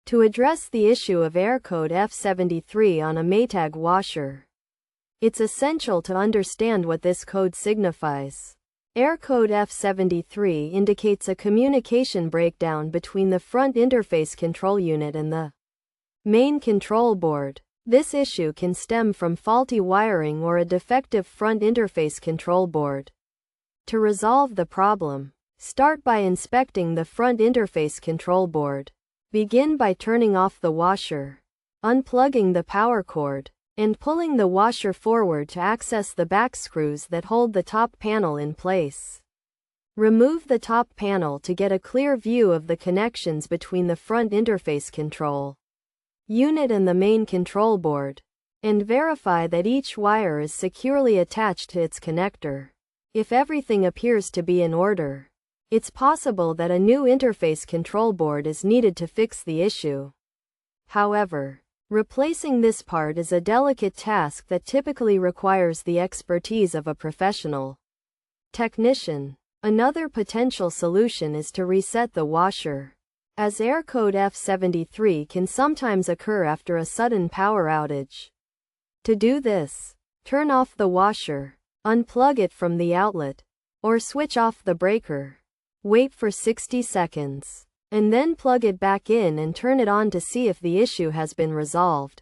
to address the issue of error code F73 on a Maytag washer. It's essential to understand what this code signifies. Error code F73 indicates a communication breakdown between the front interface control unit and the main control board. This issue can stem from faulty wiring or a defective front interface control board. To resolve the problem, start by inspecting the front interface control board. Begin by turning off the washer, unplugging the power cord, and pulling the washer forward to access the back screws that hold the top panel in place. Remove the top panel to get a clear view of the connections between the front interface control unit and the main control board, and verify that each wire is securely attached to its connector. If everything appears to be in order, it's possible that a new interface control board is needed to fix the issue. However, replacing this part is a delicate task that typically requires the expertise of a professional technician. Another potential solution is to reset the washer, as error code F73 can sometimes occur after a sudden power outage. To do this, turn off the washer, unplug it from the outlet, or switch off the breaker. Wait for 60 seconds, and then plug it back in and turn it on to see if the issue has been resolved.